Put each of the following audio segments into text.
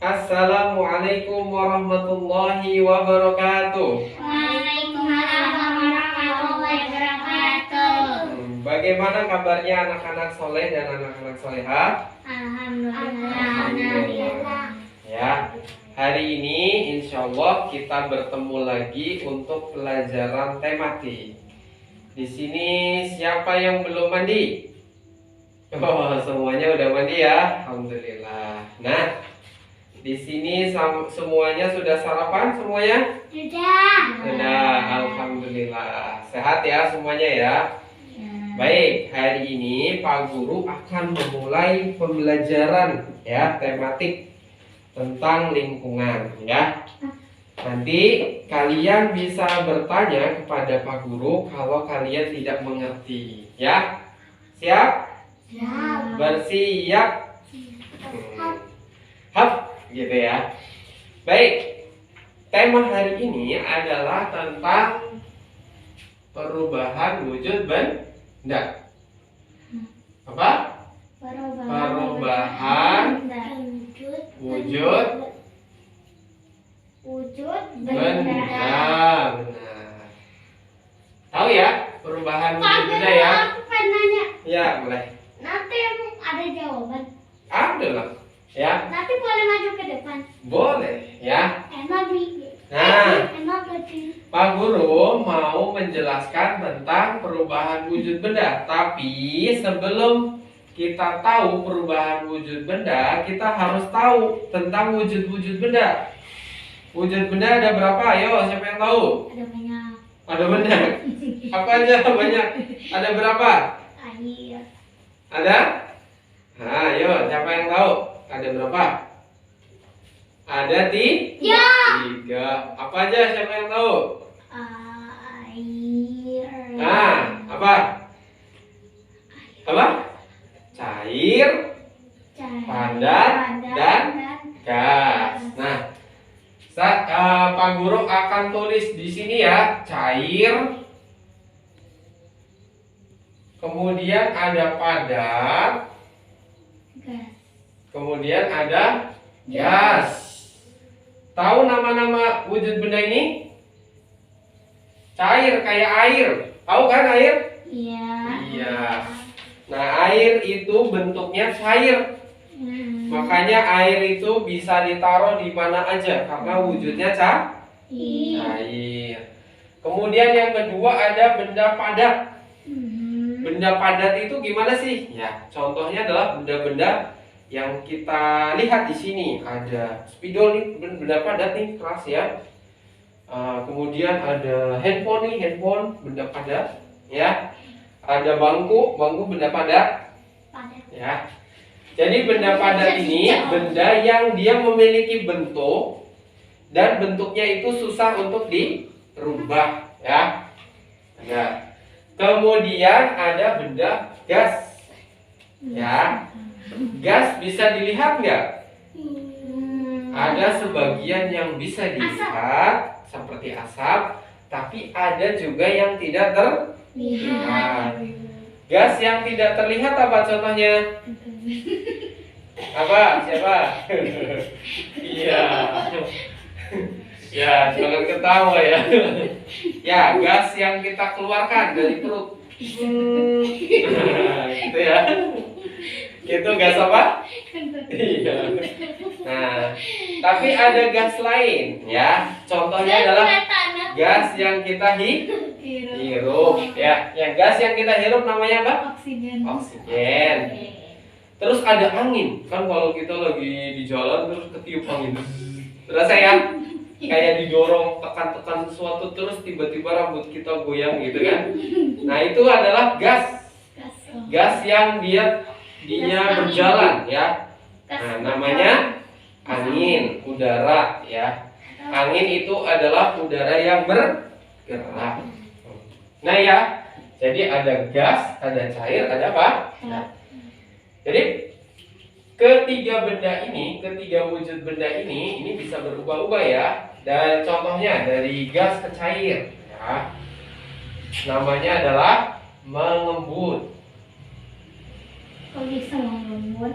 Assalamualaikum warahmatullahi wabarakatuh. Waalaikumsalam warahmatullahi wabarakatuh. Bagaimana kabarnya anak-anak soleh dan anak-anak soleha? Alhamdulillah. Ya, hari ini insya Allah kita bertemu lagi untuk pelajaran tematik. Di sini siapa yang belum mandi? Oh, semuanya udah mandi ya, alhamdulillah. Nah, di sini semuanya sudah sarapan semuanya? Sudah, alhamdulillah. Sehat ya semuanya ya. Baik, hari ini Pak Guru akan memulai pembelajaran ya tematik tentang lingkungan ya. Nanti kalian bisa bertanya kepada Pak Guru kalau kalian tidak mengerti ya. Siap? Bersiap. Hap, gitu ya. Baik. Tema hari ini adalah tentang perubahan wujud benda. Apa? Perubahan wujud benda. Benar. Tahu ya perubahan wujud benda ya? Aku pengen nanya. Ya, boleh. Nanti ada jawaban. Ada lah. Ya, Nanti boleh maju ke depan. boleh ya. Emang Nah, emang kecil. Pak Guru mau menjelaskan tentang perubahan wujud benda. Tapi sebelum kita tahu perubahan wujud benda, kita harus tahu tentang wujud-wujud benda. Wujud benda ada berapa? Ayo, siapa yang tahu? Ada banyak. Ada banyak. Apa aja banyak? Ada berapa? Air. Ada? Nah, ayo, siapa yang tahu? Ada berapa? Ada Ya. 3. Apa aja siapa yang tahu? Air. Nah, apa? Apa? Cair, padat, dan gas. Nah, Pak Guru akan tulis di sini ya, cair. Kemudian ada padat. Gas. Kemudian ada gas. Tahu nama-nama wujud benda ini? Cair kayak air. Tahu kan air? Iya. Iya. Nah, air itu bentuknya cair. Makanya air itu bisa ditaruh di mana aja karena wujudnya cair. Kemudian yang kedua ada benda padat. Benda padat itu gimana sih? Ya, contohnya adalah benda-benda yang kita lihat di sini. Ada spidol nih, benda padat nih, keras ya. Kemudian ada handphone nih, handphone benda padat ya. Ada bangku benda padat ya. Jadi benda padat ini benda yang dia memiliki bentuk dan bentuknya itu susah untuk dirubah ya. Nah, kemudian ada benda gas ya. Gas bisa dilihat nggak? Ada sebagian yang bisa dilihat seperti asap, tapi ada juga yang tidak terlihat. Gas yang tidak terlihat apa contohnya? Apa? Siapa? Iya. Ya, jangan ketawa ya. Ya, gas yang kita keluarkan dari perut. Gitu ya. Itu gas apa? Iya. Nah, tapi ada gas lain ya. Contohnya adalah gas yang kita hirup ya. Yang gas yang kita hirup namanya apa? Oksigen. Oksigen. Terus ada angin. Kan kalau kita lagi di jalan terus ketiup angin. Terasa ya? Kayak didorong tekan-tekan sesuatu terus tiba-tiba rambut kita goyang gitu kan. Nah, itu adalah gas. Gas yang dia berjalan ya. Nah, namanya angin, udara ya. Angin itu adalah udara yang bergerak. Nah ya, jadi ada gas, ada cair, ada apa? Jadi ketiga wujud benda ini bisa berubah-ubah ya. Dan contohnya dari gas ke cair ya. Namanya adalah mengembun. Kok bisa mengembun?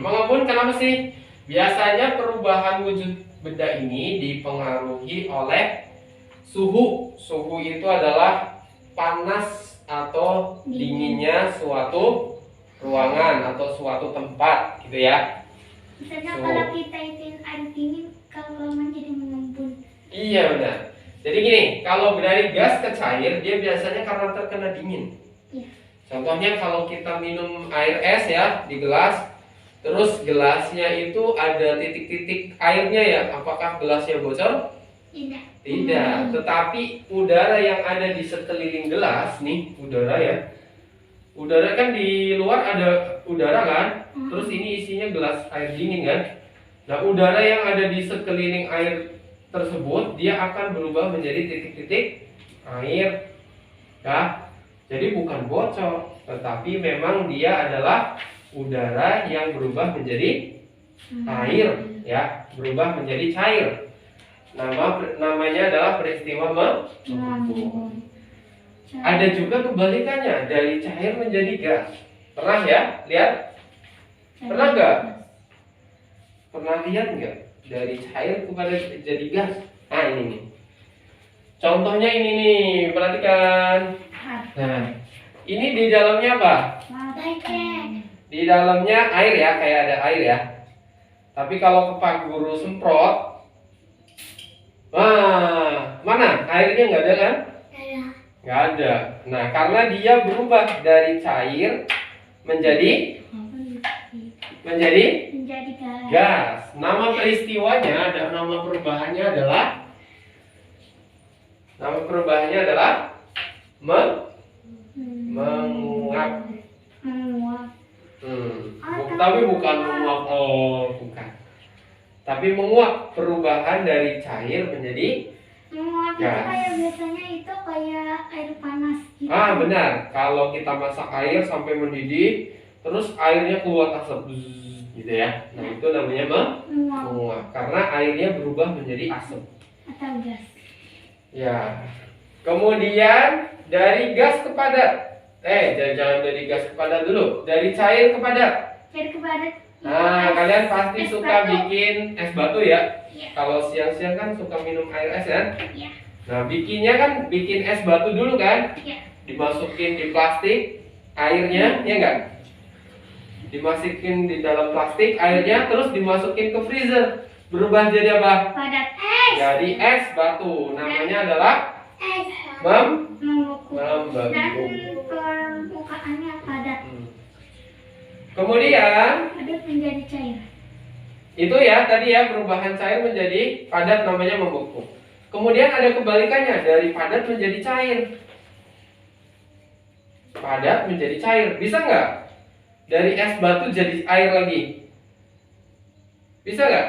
Mengembun kenapa sih? Biasanya perubahan wujud benda ini dipengaruhi oleh suhu. Suhu itu adalah panas atau dinginnya suatu ruangan atau suatu tempat, gitu ya. Misalnya So. kalau kita ituin air dingin, kalau lama jadi mengembun. Iya benar. Jadi gini, kalau dari gas ke cair dia biasanya karena terkena dingin. Iya. Contohnya kalau kita minum air es ya di gelas, terus gelasnya itu ada titik-titik airnya ya, apakah gelasnya bocor? Tidak. Tidak, tetapi udara yang ada di sekeliling gelas nih, udara ya. Udara kan di luar ada udara kan, terus ini isinya gelas air dingin kan. Nah, udara yang ada di sekeliling air tersebut dia akan berubah menjadi titik-titik air. Ya. Jadi bukan bocor, tetapi memang dia adalah udara yang berubah menjadi air, ya, berubah menjadi cair. Namanya adalah peristiwa mengembun. Ada juga kebalikannya, dari cair menjadi gas. Pernah ya lihat? Pernah nggak? Pernah lihat nggak? Dari cair kepada jadi gas. Nah ini nih. Contohnya ini nih, perhatikan. Nah, ini di dalamnya apa? Di dalamnya air ya, kayak ada air ya. Tapi kalau ke Pak Guru semprot, wah, mana? Airnya nggak ada kan? Nggak ada. Nah, karena dia berubah dari cair menjadi gas. Nama peristiwanya ada, nama perubahannya adalah menguap. Tapi bukan menguap, bukan. Tapi menguap, perubahan dari cair menjadi Menguap itu gas. kayak biasanya itu kayak air panas gitu. Benar. Kalau kita masak air sampai mendidih, terus airnya keluar asap, bzzz, gitu ya. Nah itu namanya menguap, karena airnya berubah menjadi asap. Atau gas. Ya. Kemudian dari gas ke padat. Jangan dari gas ke padat dulu. Dari cair ke padat. Cair ke padat. Nah, kalian pasti Es suka batu. bikin es batu ya. Iya. Kalau siang-siang kan suka minum air es kan. Iya. Nah, bikinnya kan bikin es batu dulu kan. Iya. Dimasukin di plastik airnya, ya enggak? Dimasukin di dalam plastik airnya, terus dimasukin ke freezer. Berubah jadi apa? Padat es. Jadi es batu. Namanya adalah Es. membeku. Dan permukaannya padat. Kemudian Padat menjadi cair. itu ya tadi ya, perubahan cair menjadi padat namanya membeku. Kemudian ada kebalikannya, dari padat menjadi cair. Padat menjadi cair. Bisa nggak? Dari es batu jadi air lagi. Bisa nggak?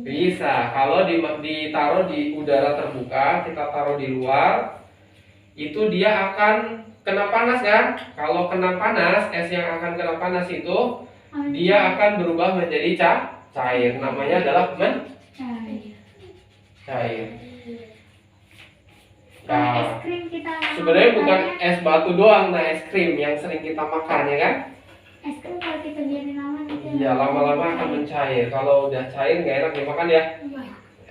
Bisa. Kalau ditaruh di udara terbuka, kita taruh di luar, itu dia akan kena panas kan? Kalau kena panas, es yang akan kena panas itu dia akan berubah menjadi cair. Namanya adalah cair. Kalau es Nah, krim kita sebenarnya bukan makannya, es batu doang, nah es krim yang sering kita makan ya kan? es krim kalau kita biarin lama nanti Iya, lama-lama akan mencair. Kalau udah cair nggak enak dimakan ya.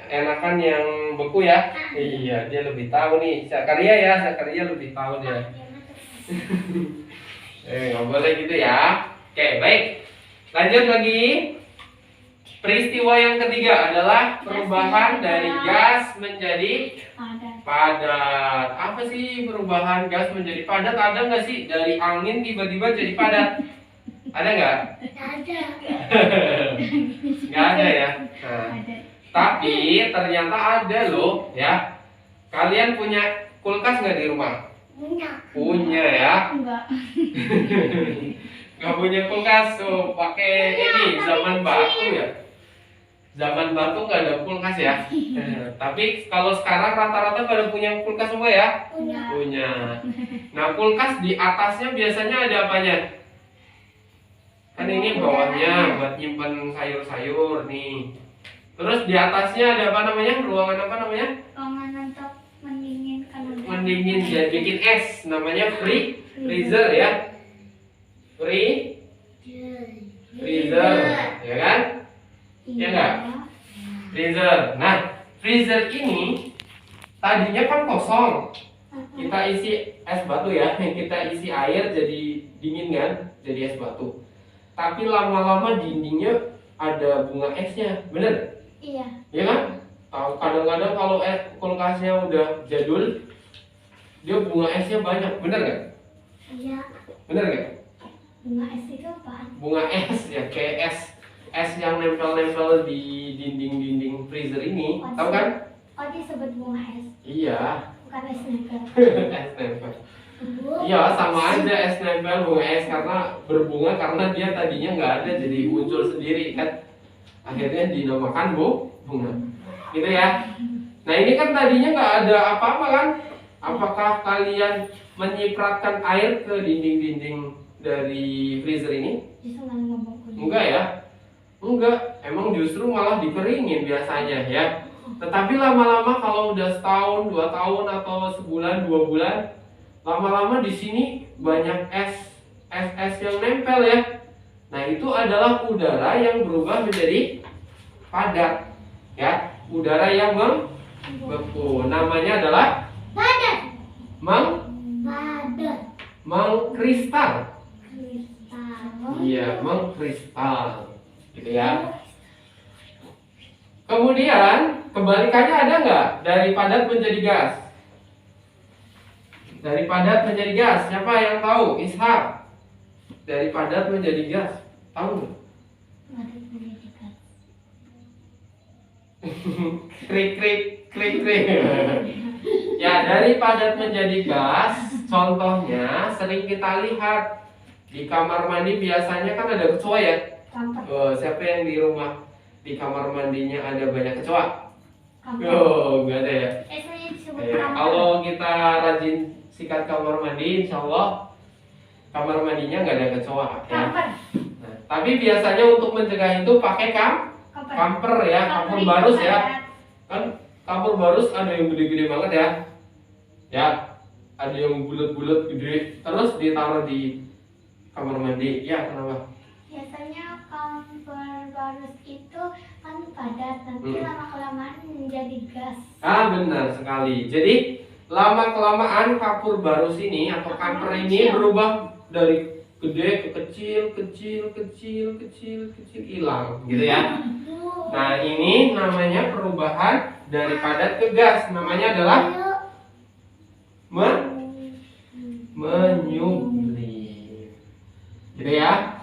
Enakan yang beku ya. Iya, dia lebih tahu nih. Zakaria lebih tahu dia. Nggak boleh gitu ya. Oke, baik. Lanjut lagi. Peristiwa yang ketiga adalah perubahan dari gas menjadi padat. Apa sih perubahan gas menjadi padat? Ada nggak sih dari angin tiba-tiba jadi padat? Ada nggak? Nggak ada ya. Nah, tapi ternyata ada loh ya. Kalian punya kulkas nggak di rumah? Punya ya. Enggak. Nggak punya kulkas tuh, pakai ini zaman batu ya. Zaman batu nggak ada kulkas ya. Tapi kalau sekarang rata-rata pada punya kulkas semua ya. Punya. Nah, kulkas di atasnya biasanya ada apanya? Kan ini bawahnya buat nyimpan sayur-sayur nih. Terus di atasnya ada apa namanya? Ruangan apa namanya? Ruangan untuk mendinginkan udara. Mendingin jadi bikin es, namanya freezer ya. Freezer, ya kan? Ya freezer. Nah, freezer ini tadinya kan kosong. Kita isi es batu ya, kita isi air jadi dingin kan, jadi es batu. Tapi lama-lama dindingnya ada bunga esnya, bener? Iya. Iya kan? Kadang-kadang kalau kulkasnya udah jadul, dia bunga esnya banyak, bener nggak? Iya. Bener nggak? Bunga es itu apaan? Bunga es ya, kayak es yang nempel-nempel di dinding-dinding freezer ini, tahu kan? Oh, disebut bunga es, Iya, bukan es nempel. es nempel. Iya, sama aja es nempel bunga es karena berbunga karena dia tadinya nggak ada jadi muncul sendiri kan. Akhirnya dinamakan bunga. Gitu ya. Nah ini kan tadinya nggak ada apa-apa kan? Apakah kalian menyipratkan air ke dinding-dinding dari freezer ini? Justru malah ngebungkus. Enggak ya? Enggak, emang justru malah dikeringin biasanya ya. Tetapi lama-lama kalau udah setahun, 2 tahun atau sebulan, 2 bulan, lama-lama di sini banyak es yang nempel ya. Nah itu adalah udara yang berubah menjadi padat ya. Udara yang membeku. Namanya adalah Padat. Padat. mengkristal. Kristal. Iya, mengkristal. Gitu ya. Kemudian kebalikannya ada nggak dari padat menjadi gas? Dari padat menjadi gas, siapa yang tahu? Ishak. Dari padat menjadi gas, tahu nggak? Padat menjadi gas. Krik krik krik krik. Ya, dari padat menjadi gas, contohnya sering kita lihat di kamar mandi biasanya kan ada kecoa ya. Kampret. Oh, siapa yang di rumah di kamar mandinya ada banyak kecoa? Kampret. Oh, nggak ada ya. Esnya disebut Ya, kampret. kalau kita rajin sikat kamar mandi, insya Allah kamar mandinya nggak ada kecoa. Ya. Kampret. Nah, tapi biasanya untuk mencegah itu pakai Kampret. kamper ya, kamper barus ya. Kan kamper barus ada yang gede-gede banget ya. Ya, ada yang bulat-bulat gede, terus ditaruh di kamar mandi. Ya, kenapa? Biasanya kamper barus itu kan padat, nanti Hmm. lama-kelamaan menjadi gas. Ah, benar sekali. Jadi lama kelamaan kapur barus ini atau kamper ini berubah dari gede ke kecil hilang, gitu ya. Nah, ini namanya perubahan dari padat ke gas. Namanya adalah menyublim. Gitu ya.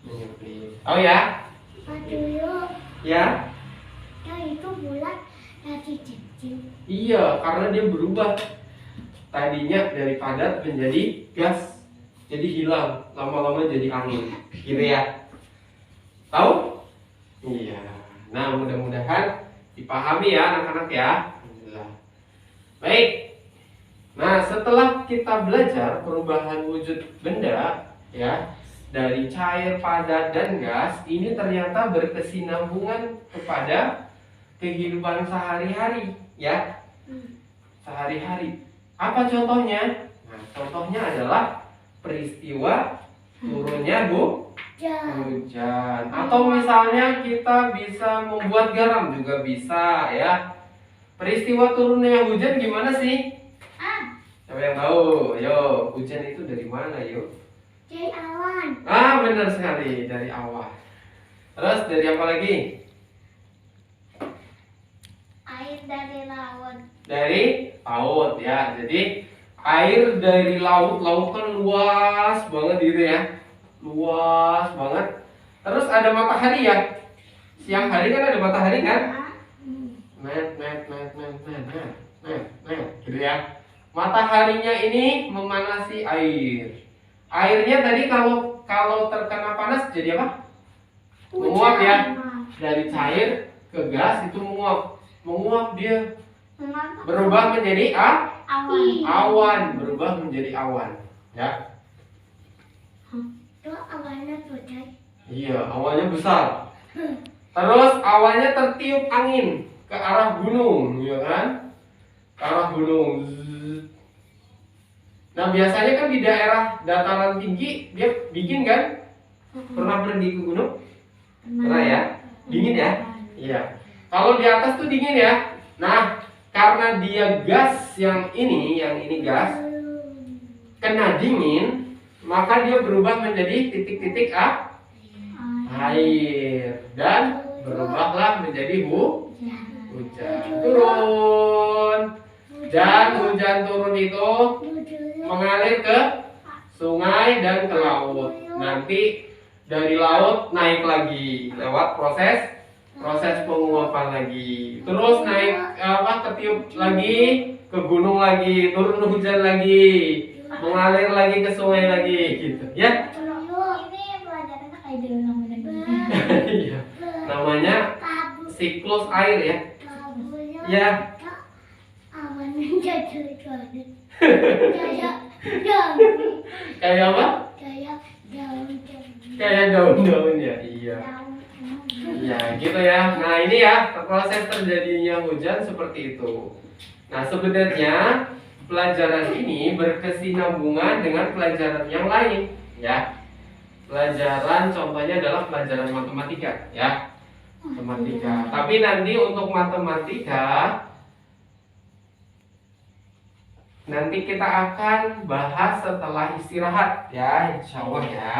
Menyublim. Oh ya? Aduh, Ya. ya itu bulat jadi kecil. Iya, karena dia berubah. Tadinya dari padat menjadi gas. Jadi hilang, lama-lama jadi angin. Gitu ya. Tahu? Iya. Nah, mudah-mudahan dipahami ya anak-anak ya. Alhamdulillah. Baik. Nah, setelah kita belajar perubahan wujud benda ya, dari cair, padat, dan gas, ini ternyata berkesinambungan kepada kehidupan sehari-hari ya. Sehari-hari. Apa contohnya? Nah, contohnya adalah peristiwa turunnya hujan. Atau misalnya kita bisa membuat garam juga bisa ya. Peristiwa turunnya hujan gimana sih? Siapa yang tahu? Yo, hujan itu dari mana yuk? Dari awan. Ah, benar sekali, dari awan. Terus dari apa lagi? Air dari laut. Dari laut ya. Jadi air dari laut kan luas banget gitu ya. Luas banget. Terus ada matahari ya. Siang hari kan ada matahari kan? Net, gitu ya. Mataharinya ini memanasi air. Airnya tadi kalau terkena panas jadi apa? Menguap ya. Dari cair ke gas itu menguap. Menguap dia berubah menjadi awan, berubah menjadi awan, ya. Itu awannya putih. Iya, awannya besar. Terus awannya tertiup angin ke arah gunung, ya kan? Ke arah gunung. Zzz. Nah, biasanya kan di daerah dataran tinggi dia dingin kan? Pernah pergi ke gunung? Pernah ya? Dingin ya? Iya. Kalau di atas tuh dingin ya. Nah, karena dia gas yang ini gas, kena dingin, maka dia berubah menjadi titik-titik air dan berubahlah menjadi hujan turun. Dan hujan turun itu mengalir ke sungai dan ke laut. Nanti dari laut naik lagi lewat proses penguapan lagi. Terus naik ketiup lagi ke gunung lagi, turun hujan lagi, mengalir lagi ke sungai lagi gitu ya. Ini pelajarannya kayak di undang-undang. Iya. Namanya siklus air ya. Ya. Awan jatuh banget. Kayak apa? Kayak daun-daun ya. Iya. Ya, gitu ya. Nah, ini ya proses terjadinya hujan seperti itu. Nah, sebenarnya pelajaran ini berkesinambungan dengan pelajaran yang lain, ya. Pelajaran contohnya adalah pelajaran matematika, ya. Matematika. Tapi nanti untuk matematika nanti kita akan bahas setelah istirahat, ya, insya Allah ya.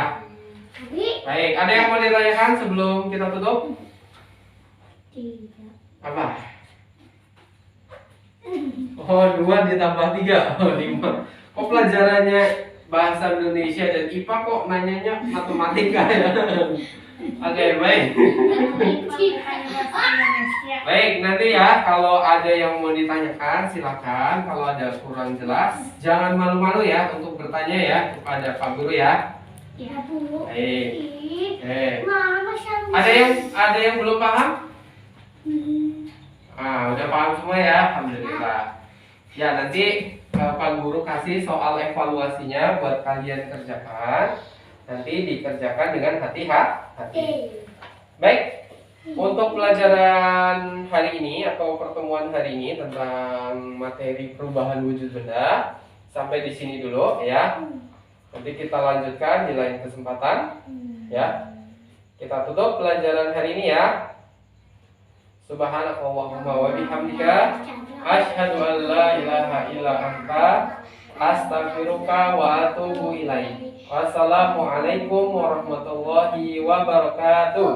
Baik, ada yang mau ditanyakan sebelum kita tutup? Tidak. Apa? Oh, 2 ditambah 3, oh 5. Kok pelajarannya bahasa Indonesia dan IPA kok nanyanya matematika ya? Oke, baik. Baik, nanti ya kalau ada yang mau ditanyakan silakan. Kalau ada kurang jelas, jangan malu-malu ya untuk bertanya ya kepada Pak Guru ya. Ya, Bu. Baik. Mama sama. Ada yang belum paham? Udah paham semua ya, alhamdulillah. Ya, nanti Pak Guru kasih soal evaluasinya buat kalian kerjakan. Nanti dikerjakan dengan hati-hati. Baik, untuk pelajaran hari ini atau pertemuan hari ini tentang materi perubahan wujud benda sampai di sini dulu ya. Nanti kita lanjutkan di lain kesempatan ya. Kita tutup pelajaran hari ini ya. Subhanakallahumma wa bihamdika asyhadu an la ilaha illa anta astaghfiruka wa atubu ilaik. Wassalamualaikum warahmatullahi wabarakatuh.